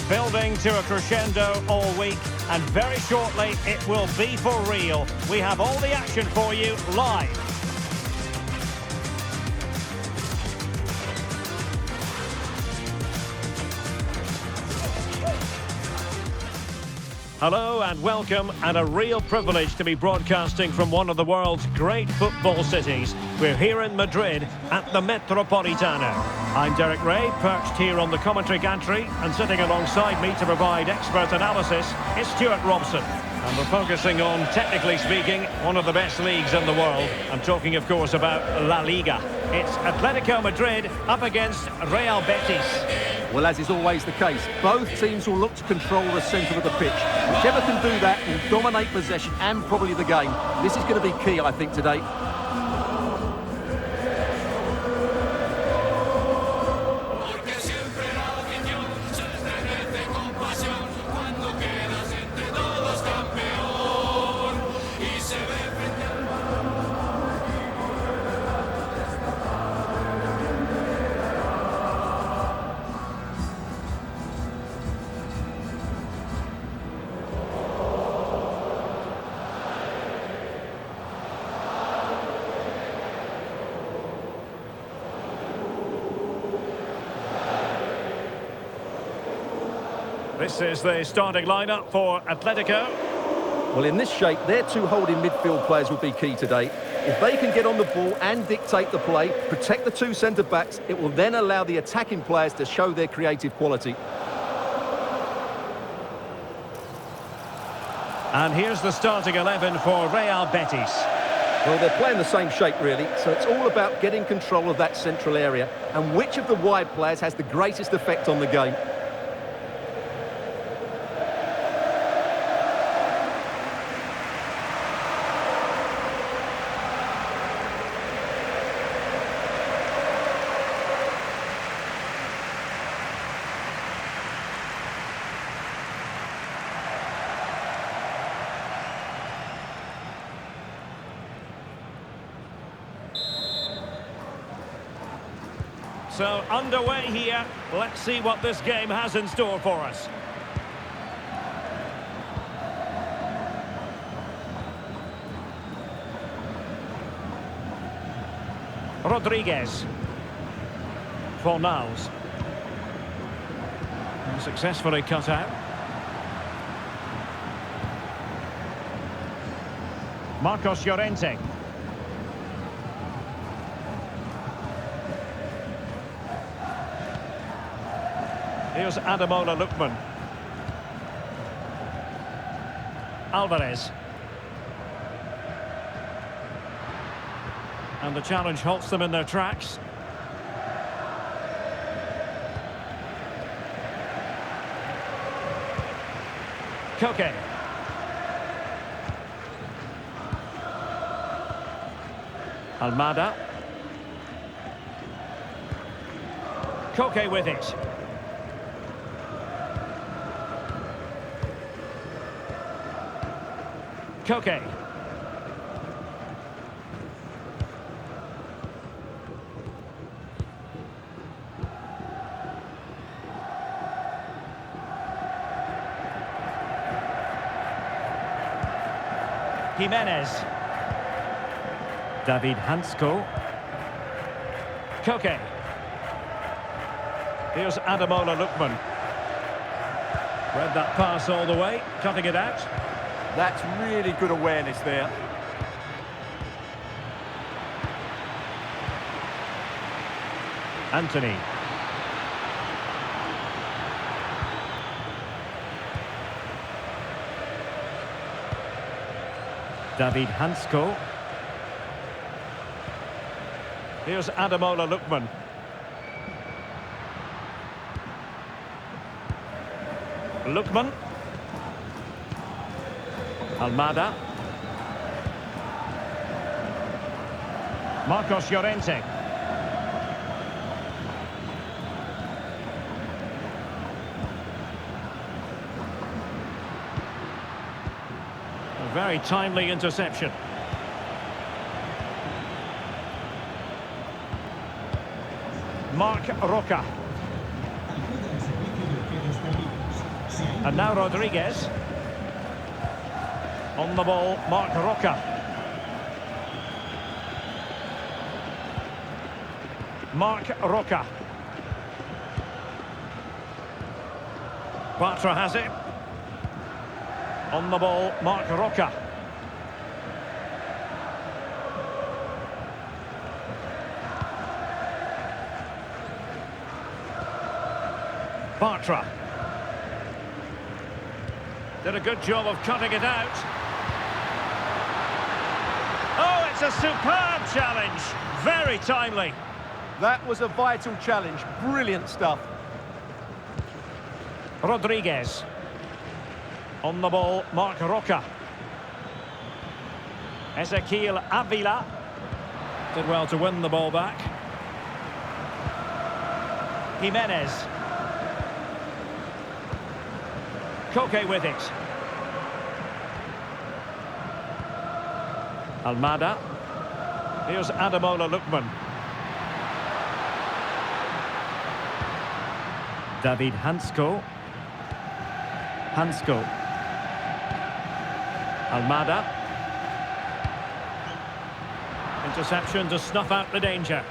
building to a crescendo all week, and very shortly it will be for real. We have all the action for you live. Hello and welcome, and a real privilege to be broadcasting from one of the world's great football cities. We're here in Madrid at the Metropolitano. I'm Derek Ray, perched here on the commentary gantry, and sitting alongside me to provide expert analysis is Stuart Robson. And we're focusing on, technically speaking, one of the best leagues in the world. I'm talking, of course, about La Liga. It's Atletico Madrid up against Real Betis. Well, as is always the case, both teams will look to control the centre of the pitch. Whichever can do that will dominate possession and probably the game. This is going to be key, I think, today. This is the starting lineup for Atletico. Well, in this shape, their two holding midfield players will be key today. If they can get on the ball and dictate the play, protect the two centre-backs, it will then allow the attacking players to show their creative quality. And here's the starting 11 for Real Betis. Well, they're playing the same shape, really, so it's all about getting control of that central area and which of the wide players has the greatest effect on the game. So, underway here. Let's see what this game has in store for us. Rodriguez. Fornals. Successfully cut out. Marcos Llorente. Here's Ademola Lookman. Alvarez. And the challenge halts them in their tracks. Koke. Almada. Koke with it. Koke. Jimenez. David Hansko. Koke. Here's Ademola Lookman. Read that pass all the way, cutting it out. That's really good awareness there. Anthony. David Hansko. Here's Ademola Lookman. Lookman. Almada. Marcos Llorente. A very timely interception. Marc Roca. And now Rodriguez. On the ball, Marc Roca. Marc Roca. Bartra has it. On the ball, Marc Roca. Bartra. Did a good job of cutting it out. Oh, it's a superb challenge. Very timely. That was a vital challenge. Brilliant stuff. Rodriguez. On the ball, Marc Roca. Ezequiel Avila. Did well to win the ball back. Jimenez. Koke with it. Almada. Here's Ademola Lookman. David Hansko. Hansko. Almada. Interception to snuff out the danger.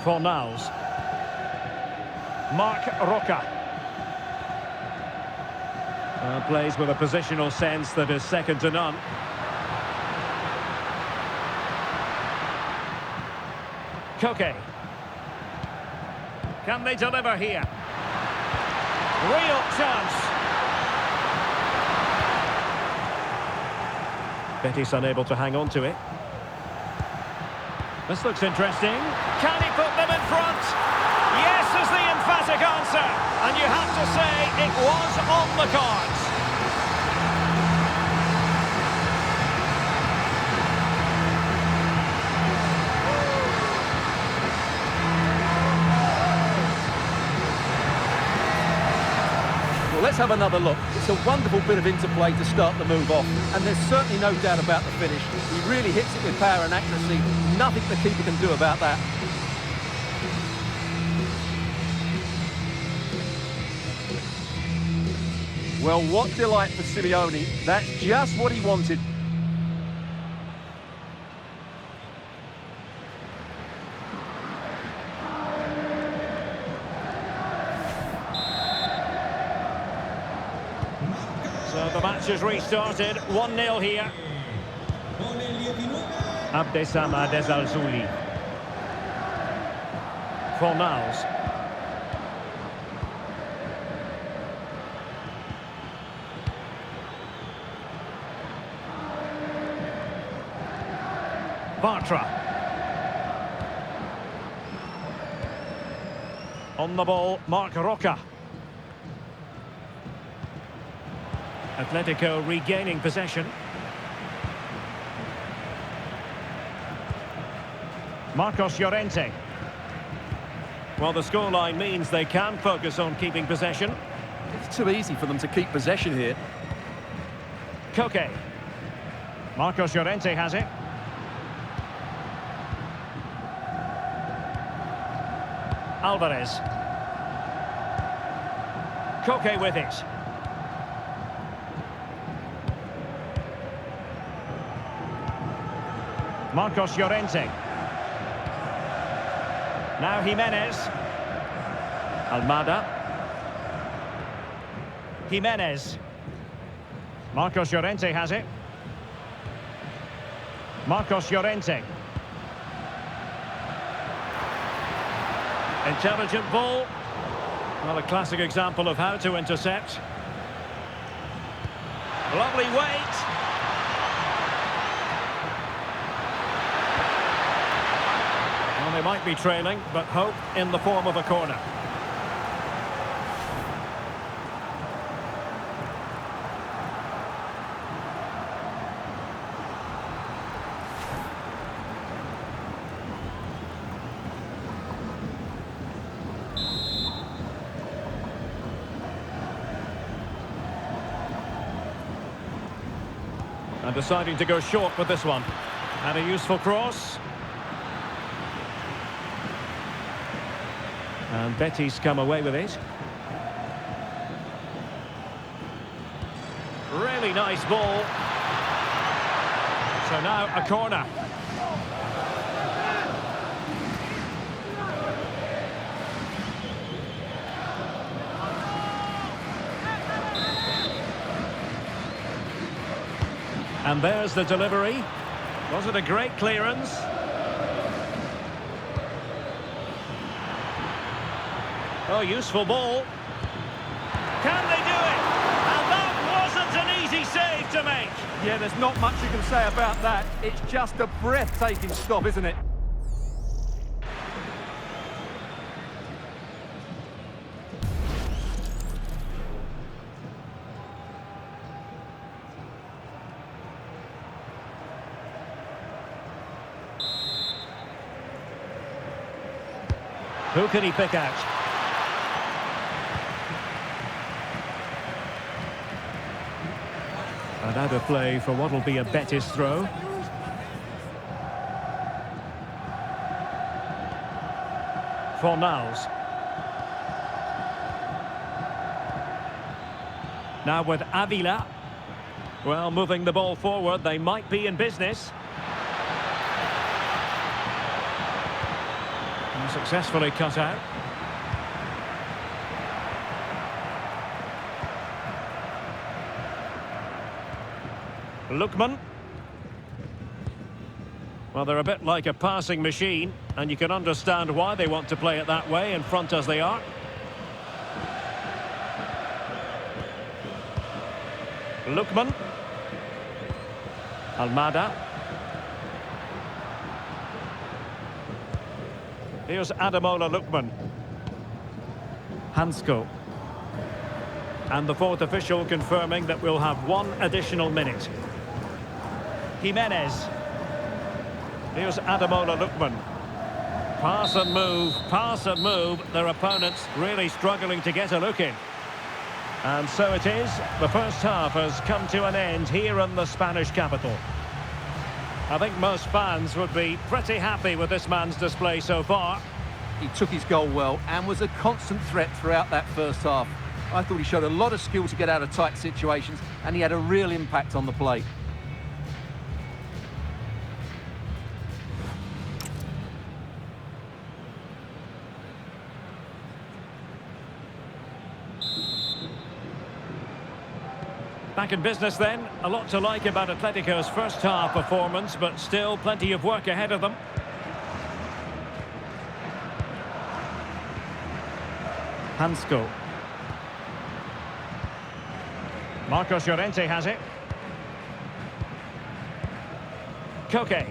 Fornals. Marc Roca. Plays with a positional sense that is second to none. Koke. Can they deliver here? Real chance. Betis unable to hang on to it. This looks interesting. Can he put them in front? Yes is the emphatic answer. And you have to say it was on the cards. Well, let's have another look. It's a wonderful bit of interplay to start the move off, and there's certainly no doubt about the finish. He really hits it with power and accuracy. Nothing the keeper can do about that. Well, what delight for Simeone. That's just what he wanted. So the match has restarted, 1-0 here. Abdesama Desalzuli. Fornals. Bartra. On the ball, Marc Roca. Atletico regaining possession. Marcos Llorente. Well, the scoreline means they can focus on keeping possession. It's too easy for them to keep possession here. Koke. Marcos Llorente has it. Alvarez. Koke with it. Marcos Llorente. Now Jimenez. Almada. Jimenez. Marcos Llorente has it. Marcos Llorente. Intelligent ball. Well, a classic example of how to intercept. Lovely weight. Well, they might be trailing, but hope in the form of a corner. And deciding to go short with this one. And a useful cross. And Betis come away with it. Really nice ball. So now a corner. And there's the delivery. Was it a great clearance? Oh, useful ball. Can they do it? And that wasn't an easy save to make. Yeah, there's not much you can say about that. It's just a breathtaking stop, isn't it? Who can he pick out? And out of play for what will be a Betis throw. Fornals. Now with Avila. Well, moving the ball forward, they might be in business. And successfully cut out. Lookman. Well, they're a bit like a passing machine, and you can understand why they want to play it that way, in front as they are. Lookman. Almada. Here's Ademola Lookman. Hansko. And the fourth official confirming that we'll have one additional minute. Jimenez. Here's Ademola Lookman. Pass and move, pass and move. Their opponents really struggling to get a look in. And so it is. The first half has come to an end here in the Spanish capital. I think most fans would be pretty happy with this man's display so far. He took his goal well and was a constant threat throughout that first half. I thought he showed a lot of skill to get out of tight situations, and he had a real impact on the play. Back in business then. A lot to like about Atletico's first half performance, but still plenty of work ahead of them. Hansko. Marcos Llorente has it. Koke.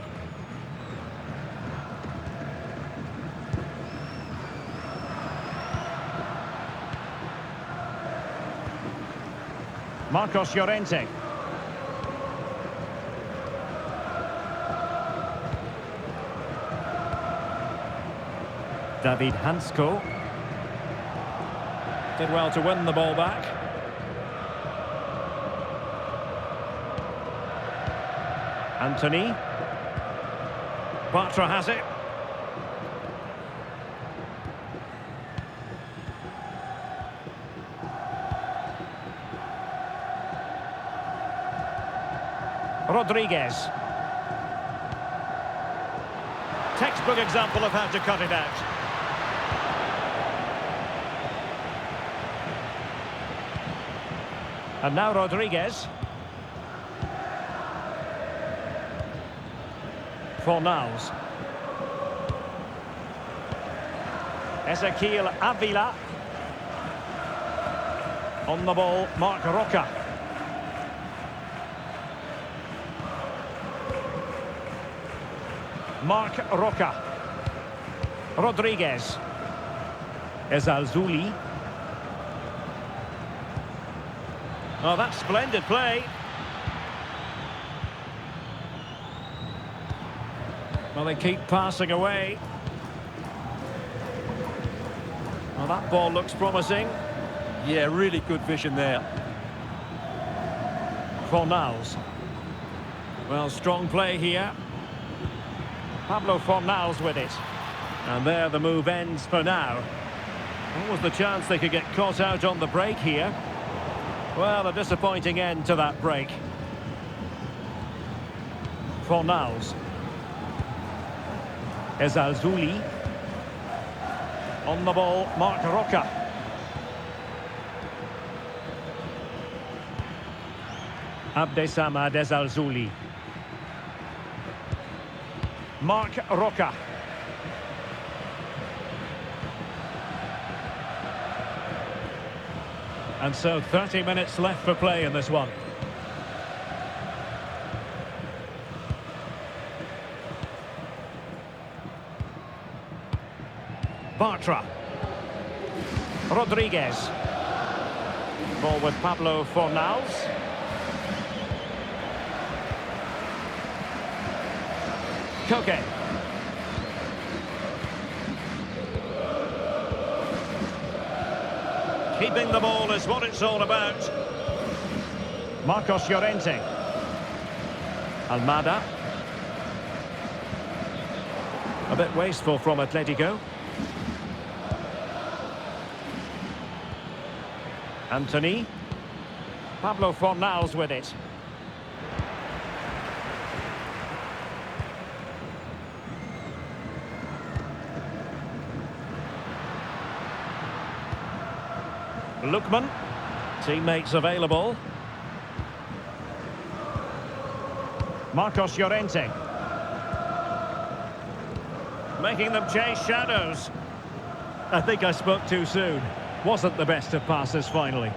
Marcos Llorente. David Hansko. Did well to win the ball back. Anthony. Bartra has it. Rodriguez. Textbook example of how to cut it out. And now Rodriguez. Fornals. Ezequiel Avila. On the ball, Marc Roca. Marc Roca. Rodriguez. Ezalzouli. Oh, that's splendid play. Well, they keep passing away. Well, that ball looks promising. Yeah, really good vision there. Fornals. Well, strong play here. Pablo Fornals with it. And there the move ends for now. What was the chance they could get caught out on the break here? Well, a disappointing end to that break. Fornals. Ezalzouli. On the ball, Marc Roca. Abdesamad Ezalzouli. Marc Roca. And so 30 minutes left for play in this one. Bartra. Rodriguez. Ball with Pablo Fornals. Koke. Keeping the ball is what it's all about. Marcos Llorente. Almada. A bit wasteful from Atletico. Anthony. Pablo Fornals with it. Lookman. Teammates available. Marcos Llorente. Making them chase shadows. I think I spoke too soon. Wasn't the best of passes finally.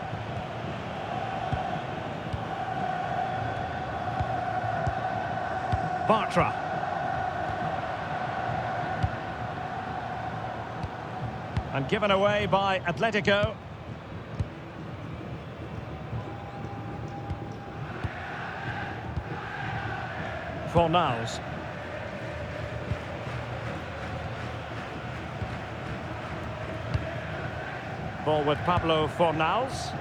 Bartra. And given away by Atletico. Fornals. Ball with Pablo Fornals.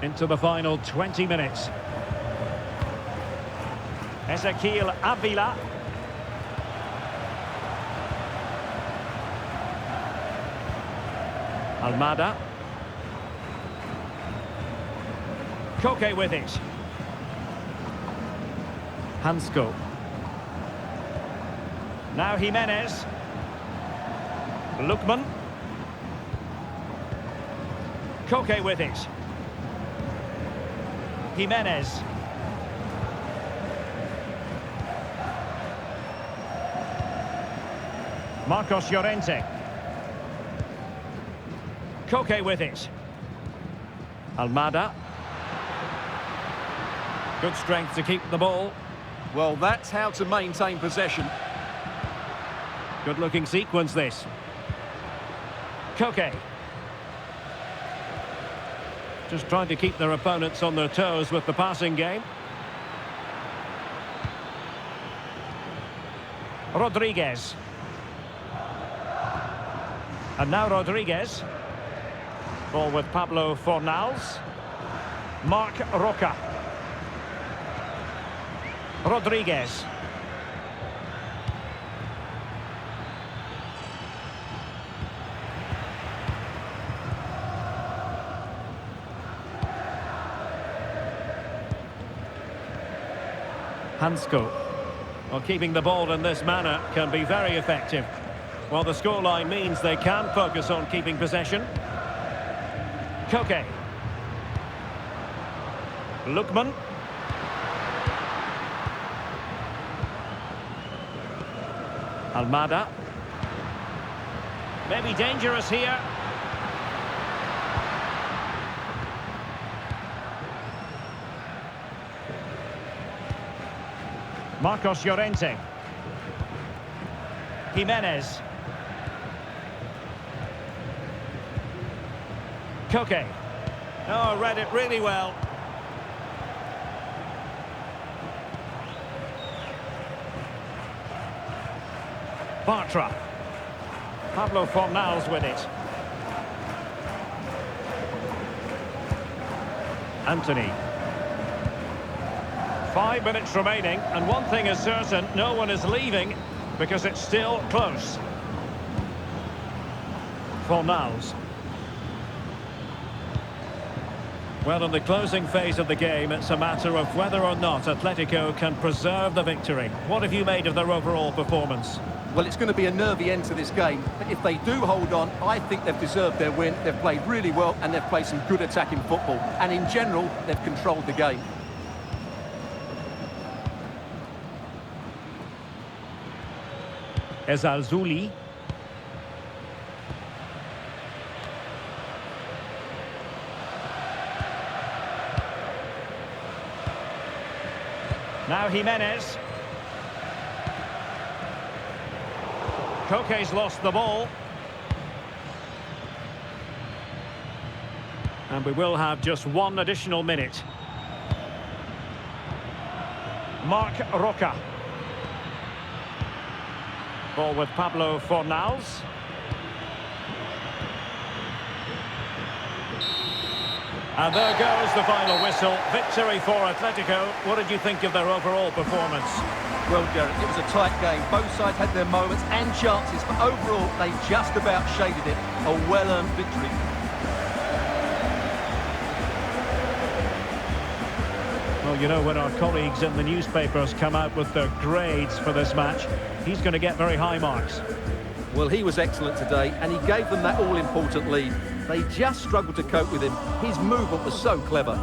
Into the final 20 minutes. Ezequiel Avila. Almada. Koke with it. Hansko. Now Jimenez. Lookman. Koke with it. Jimenez. Marcos Llorente. Koke with it. Almada. Good strength to keep the ball. Well, that's how to maintain possession. Good looking sequence this. Koke. Just trying to keep their opponents on their toes with the passing game. Rodriguez. And now Rodriguez. Ball with Pablo Fornals. Marc Roca. Rodriguez. Hansko. Well, keeping the ball in this manner can be very effective. Well, the scoreline means they can focus on keeping possession. Koke. Lookman. Almada. Maybe dangerous here. Marcos Llorente. Jimenez. Koke. Oh, read it really well. Bartra. Pablo Fornals with it. Anthony. 5 minutes remaining, and one thing is certain, no one is leaving because it's still close. Fornals. Well, in the closing phase of the game, it's a matter of whether or not Atletico can preserve the victory. What have you made of their overall performance? Well, it's going to be a nervy end to this game, but if they do hold on, I think they've deserved their win. They've played really well and they've played some good attacking football. And in general, they've controlled the game. Ezalzouli. Now Jimenez. Koke's lost the ball. And we will have just one additional minute. Marc Roca. Ball with Pablo Fornals. And there goes the final whistle. Victory for Atletico. What did you think of their overall performance? Well, Derek, it was a tight game. Both sides had their moments and chances, but overall, they just about shaded it. A well-earned victory. Well, you know, when our colleagues in the newspapers come out with their grades for this match, he's going to get very high marks. Well, he was excellent today, and he gave them that all-important lead. They just struggled to cope with him. His movement was so clever.